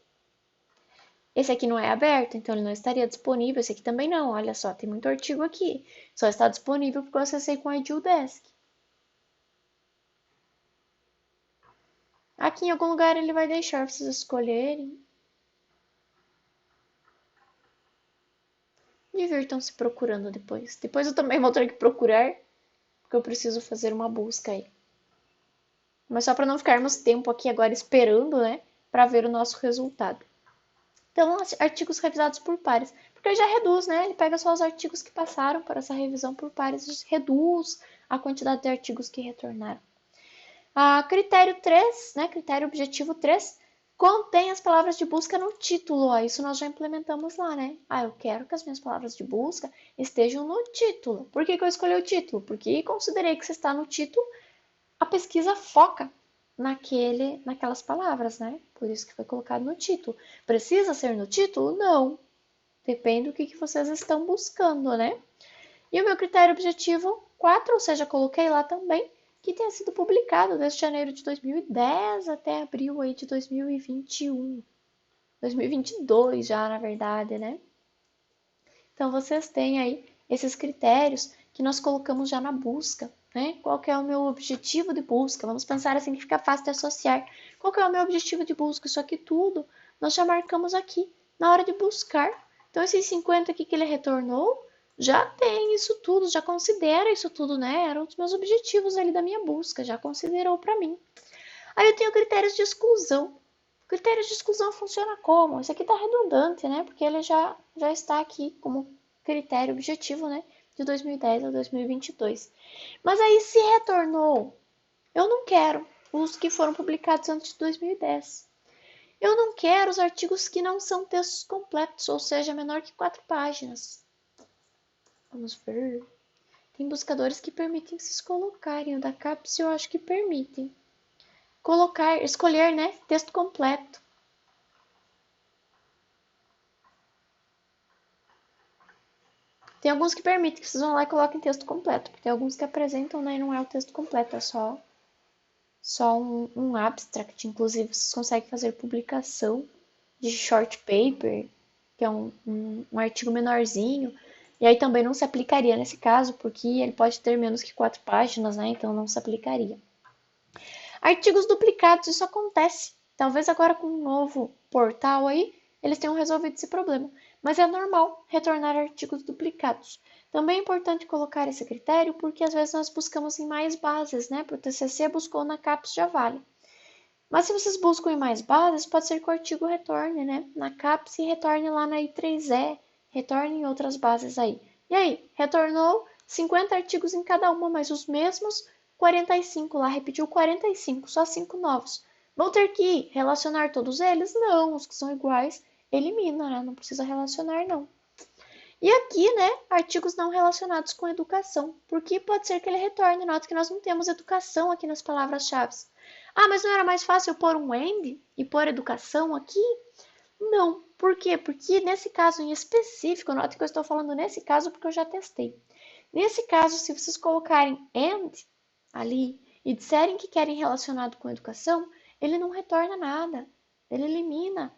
Esse aqui não é aberto, então ele não estaria disponível. Esse aqui também não. Olha só, tem muito artigo aqui. Só está disponível porque eu acessei com a EduDesk. Aqui em algum lugar ele vai deixar vocês escolherem. Divirtam-se procurando depois. Depois eu também vou ter que procurar, porque eu preciso fazer uma busca aí. Mas só para não ficarmos tempo aqui agora esperando, né, para ver o nosso resultado. Então, artigos revisados por pares, porque ele já reduz, né? Ele pega só os artigos que passaram por essa revisão por pares, reduz a quantidade de artigos que retornaram. Critério 3, né, critério objetivo 3, contém as palavras de busca no título. Ó, isso nós já implementamos lá, né? Eu quero que as minhas palavras de busca estejam no título. Por que eu escolhi o título? Porque considerei que se está no título, a pesquisa foca naquelas palavras, né? Por isso que foi colocado no título. Precisa ser no título? Não. Depende do que vocês estão buscando, né? E o meu critério objetivo 4, ou seja, coloquei lá também, que tenha sido publicado desde janeiro de 2010 até abril aí de 2021. 2022 já, na verdade, né? Então, vocês têm aí esses critérios que nós colocamos já na busca, né? Qual que é o meu objetivo de busca? Vamos pensar assim que fica fácil de associar. Qual que é o meu objetivo de busca? Isso aqui tudo nós já marcamos aqui na hora de buscar. Então, esses 50 aqui que ele retornou, já tem isso tudo, já considera isso tudo, né? Eram os meus objetivos ali da minha busca, já considerou para mim. Aí eu tenho critérios de exclusão. Critérios de exclusão funciona como? Isso aqui está redundante, né? Porque ele já está aqui como critério objetivo, né? De 2010 a 2022. Mas aí se retornou, eu não quero os que foram publicados antes de 2010. Eu não quero os artigos que não são textos completos, ou seja, menor que 4 páginas. Vamos ver. Tem buscadores que permitem vocês colocarem. O da CAPES eu acho que permitem. Escolher, né? Texto completo. Tem alguns que permitem que vocês vão lá e coloquem texto completo. Porque tem alguns que apresentam, né? E não é o texto completo, é só um abstract. Inclusive, vocês conseguem fazer publicação de short paper, que é um artigo menorzinho. E aí também não se aplicaria nesse caso, porque ele pode ter menos que 4 páginas, né? Então não se aplicaria. Artigos duplicados, isso acontece. Talvez agora com um novo portal aí, eles tenham resolvido esse problema. Mas é normal retornar artigos duplicados. Também é importante colocar esse critério, porque às vezes nós buscamos em mais bases, né? Para o TCC buscou na CAPES já vale. Mas se vocês buscam em mais bases, pode ser que o artigo retorne, né? Na CAPES e retorne lá na I3E, retorne em outras bases aí. E aí, retornou 50 artigos em cada uma, mas os mesmos 45 lá, repetiu 45, só 5 novos. Vão ter que relacionar todos eles? Não, os que são iguais, elimina, né? Não precisa relacionar, não. E aqui, né, artigos não relacionados com educação, porque pode ser que ele retorne. Nota que nós não temos educação aqui nas palavras-chave. Mas não era mais fácil eu pôr um AND e pôr educação aqui? Não. Por quê? Porque nesse caso em específico, nota que eu estou falando nesse caso porque eu já testei. Nesse caso, se vocês colocarem AND ali e disserem que querem relacionado com educação, ele não retorna nada. Ele elimina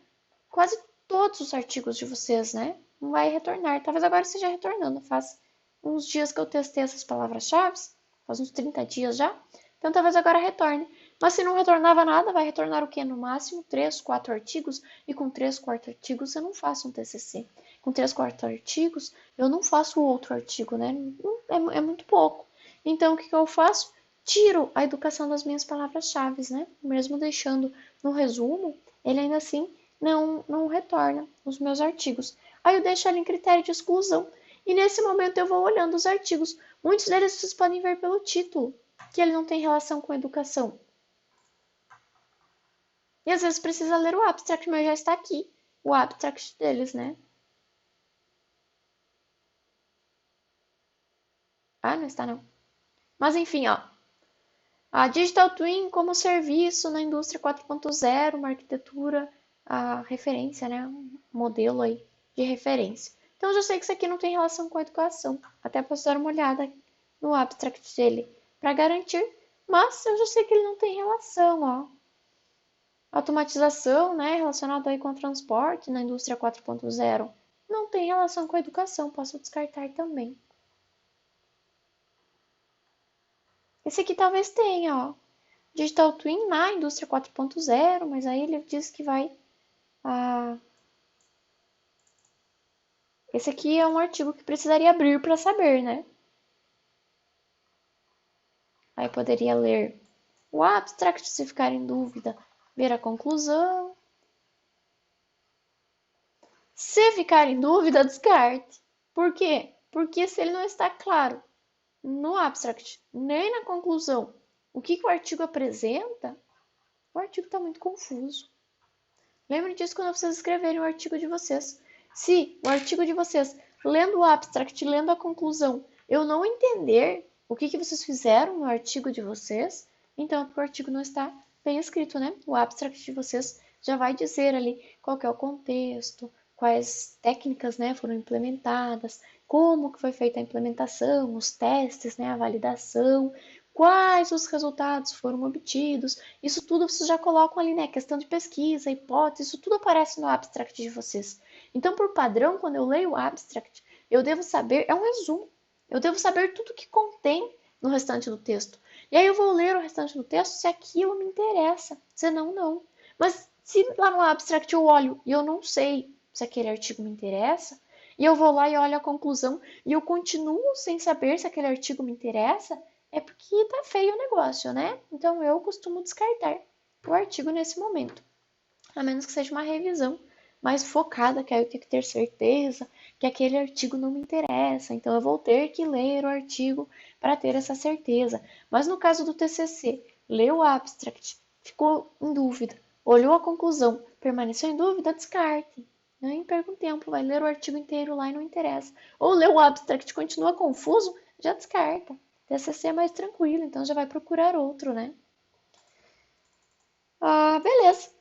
quase todos os artigos de vocês, né? Não vai retornar. Talvez agora esteja retornando. Faz uns dias que eu testei essas palavras-chave, faz uns 30 dias já. Então talvez agora retorne. Mas se não retornava nada, vai retornar o quê? No máximo 3, 4 artigos. E com 3, 4 artigos eu não faço um TCC. Com 3, 4 artigos eu não faço outro artigo, né? É muito pouco. Então o que eu faço? Tiro a educação das minhas palavras-chave, né? Mesmo deixando no resumo, ele ainda assim não retorna os meus artigos. Aí eu deixo ali em critério de exclusão. E nesse momento eu vou olhando os artigos. Muitos deles vocês podem ver pelo título, que ele não tem relação com educação. E às vezes precisa ler o abstract, mas já está aqui o abstract deles, né? Ah, não está não. Mas enfim, ó. A Digital Twin como serviço na indústria 4.0, uma arquitetura, a referência, né? Um modelo aí de referência. Então, eu já sei que isso aqui não tem relação com a educação. Até posso dar uma olhada no abstract dele para garantir. Mas eu já sei que ele não tem relação, ó. Automatização, né? Relacionado aí com o transporte na indústria 4.0. Não tem relação com a educação, posso descartar também. Esse aqui talvez tenha, ó. Digital Twin na indústria 4.0, mas aí ele diz que vai... Esse aqui é um artigo que precisaria abrir para saber, né? Aí poderia ler o abstract, se ficar em dúvida, ver a conclusão. Se ficar em dúvida, descarte. Por quê? Porque se ele não está claro no abstract, nem na conclusão, o que o artigo apresenta, o artigo está muito confuso. Lembre disso quando vocês escreverem o artigo de vocês. Se o artigo de vocês, lendo o abstract, lendo a conclusão, eu não entender o que vocês fizeram no artigo de vocês, então o artigo não está bem escrito, né? O abstract de vocês já vai dizer ali qual que é o contexto, quais técnicas, né, foram implementadas, como que foi feita a implementação, os testes, né, a validação, quais os resultados foram obtidos. Isso tudo vocês já colocam ali, né? Questão de pesquisa, hipótese, isso tudo aparece no abstract de vocês. Então, por padrão, quando eu leio o abstract, eu devo saber, é um resumo, eu devo saber tudo que contém no restante do texto. E aí eu vou ler o restante do texto se aquilo me interessa, senão não. Mas se lá no abstract eu olho e eu não sei se aquele artigo me interessa, e eu vou lá e olho a conclusão e eu continuo sem saber se aquele artigo me interessa, é porque tá feio o negócio, né? Então eu costumo descartar o artigo nesse momento. A menos que seja uma revisão mais focada, que aí eu tenho que ter certeza que aquele artigo não me interessa. Então eu vou ter que ler o artigo para ter essa certeza. Mas no caso do TCC, leu o abstract, ficou em dúvida, olhou a conclusão, permaneceu em dúvida, descarte. Nem perca um tempo, vai ler o artigo inteiro lá e não interessa. Ou leu o abstract, continua confuso, já descarta. TCC é mais tranquilo, então já vai procurar outro, né? Beleza.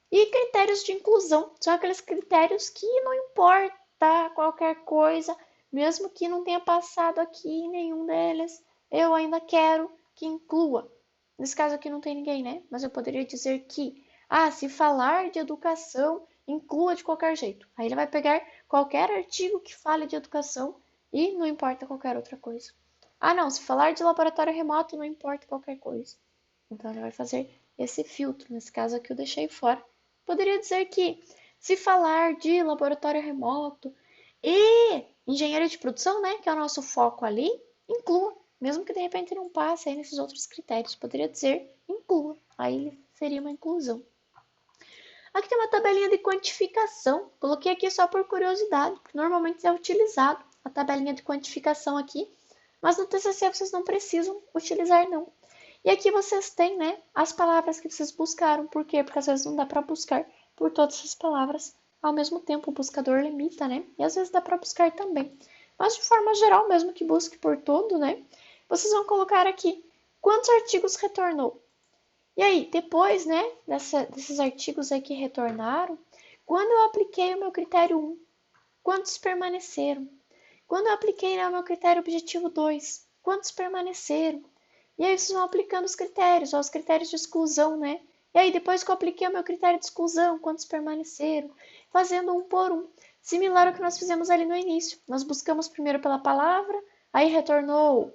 E critérios de inclusão são aqueles critérios que não importa qualquer coisa, mesmo que não tenha passado aqui nenhum deles, eu ainda quero que inclua. Nesse caso aqui não tem ninguém, né? Mas eu poderia dizer que, se falar de educação, inclua de qualquer jeito. Aí ele vai pegar qualquer artigo que fale de educação e não importa qualquer outra coisa. Não, se falar de laboratório remoto, não importa qualquer coisa. Então ele vai fazer esse filtro. Nesse caso aqui eu deixei fora. Poderia dizer que, se falar de laboratório remoto e engenharia de produção, né, que é o nosso foco ali, inclua. Mesmo que de repente não passe aí nesses outros critérios. Poderia dizer inclua. Aí seria uma inclusão. Aqui tem uma tabelinha de quantificação. Coloquei aqui só por curiosidade, porque normalmente é utilizado a tabelinha de quantificação aqui. Mas no TCC vocês não precisam utilizar, não. E aqui vocês têm, né, as palavras que vocês buscaram. Por quê? Porque às vezes não dá para buscar por todas essas palavras ao mesmo tempo. O buscador limita, né? E às vezes dá para buscar também. Mas de forma geral, mesmo que busque por todo, né? Vocês vão colocar aqui quantos artigos retornou. E aí, depois, né, desses artigos aí que retornaram, quando eu apliquei o meu critério 1, quantos permaneceram? Quando eu apliquei, né, o meu critério objetivo 2, quantos permaneceram? E aí vocês vão aplicando os critérios, os critérios de exclusão, né? E aí depois que eu apliquei o meu critério de exclusão, quantos permaneceram? Fazendo um por um. Similar ao que nós fizemos ali no início. Nós buscamos primeiro pela palavra, aí retornou,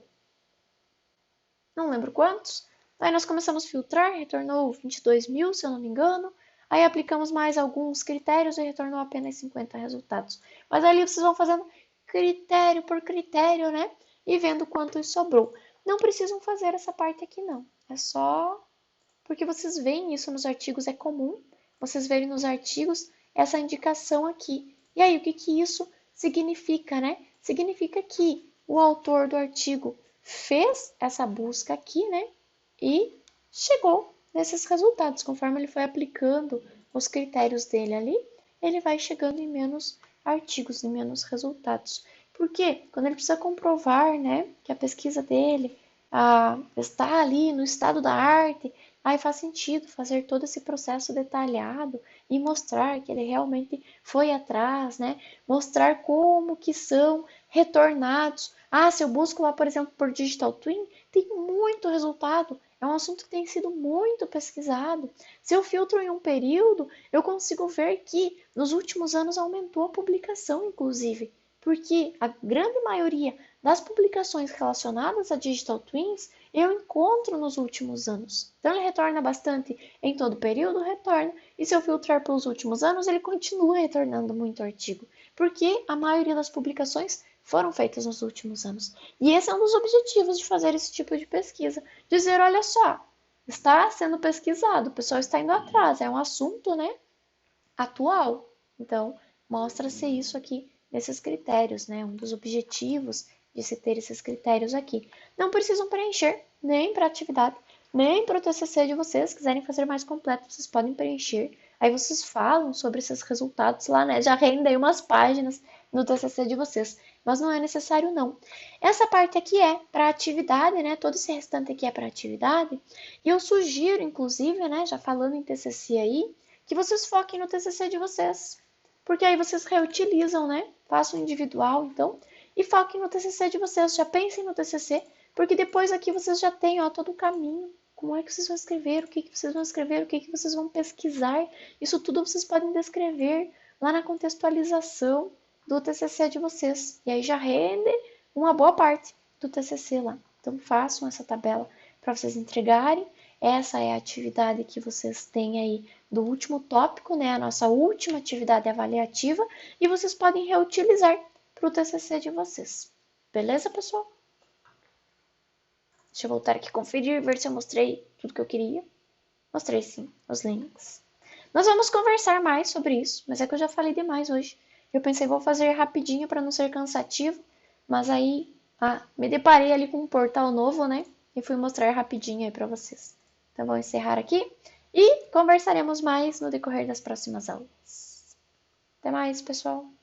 não lembro quantos. Aí nós começamos a filtrar, retornou 22 mil, se eu não me engano. Aí aplicamos mais alguns critérios e retornou apenas 50 resultados. Mas ali vocês vão fazendo critério por critério, né? E vendo quantos sobrou. Não precisam fazer essa parte aqui, não. É só porque vocês veem isso nos artigos, é comum. vocês verem nos artigos essa indicação aqui. E aí, o que que isso significa, né? Significa que o autor do artigo fez essa busca aqui, né? E chegou nesses resultados. Conforme ele foi aplicando os critérios dele ali, ele vai chegando em menos artigos, em menos resultados. Porque quando ele precisa comprovar, né, que a pesquisa dele está ali no estado da arte, aí faz sentido fazer todo esse processo detalhado e mostrar que ele realmente foi atrás, né? Mostrar como que são retornados. Se eu busco lá, por exemplo, por Digital Twin, tem muito resultado. É um assunto que tem sido muito pesquisado. Se eu filtro em um período, eu consigo ver que nos últimos anos aumentou a publicação, inclusive, porque a grande maioria das publicações relacionadas a Digital Twins eu encontro nos últimos anos. Então ele retorna bastante em todo período, retorna. E se eu filtrar pelos últimos anos, ele continua retornando muito artigo, porque a maioria das publicações foram feitas nos últimos anos. E esse é um dos objetivos de fazer esse tipo de pesquisa. Dizer, olha só, está sendo pesquisado, o pessoal está indo atrás, é um assunto, né, atual. Então, mostra-se isso aqui nesses critérios, né? Um dos objetivos de se ter esses critérios aqui. Não precisam preencher nem para atividade, nem para o TCC de vocês. Se quiserem fazer mais completo, vocês podem preencher. Aí vocês falam sobre esses resultados lá, né? Já rendem umas páginas no TCC de vocês. Mas não é necessário, não. Essa parte aqui é para atividade, né? Todo esse restante aqui é para atividade. E eu sugiro, inclusive, né? Já falando em TCC aí, que vocês foquem no TCC de vocês. Porque aí vocês reutilizam, né? Façam individual, então. E foquem no TCC de vocês. Já pensem no TCC. Porque depois aqui vocês já têm, ó, todo o caminho. Como é que vocês vão escrever? O que que vocês vão escrever? O que que vocês vão pesquisar? Isso tudo vocês podem descrever lá na contextualização do TCC de vocês. E aí já rende uma boa parte do TCC lá. Então façam essa tabela para vocês entregarem. Essa é a atividade que vocês têm aí do último tópico, né? A nossa última atividade avaliativa. E vocês podem reutilizar para o TCC de vocês. Beleza, pessoal? Deixa eu voltar aqui e conferir, ver se eu mostrei tudo que eu queria. Mostrei sim, os links. Nós vamos conversar mais sobre isso, mas é que eu já falei demais hoje. Eu pensei, vou fazer rapidinho para não ser cansativo, mas aí me deparei ali com um portal novo, né? E fui mostrar rapidinho aí para vocês. Então, vou encerrar aqui e conversaremos mais no decorrer das próximas aulas. Até mais, pessoal!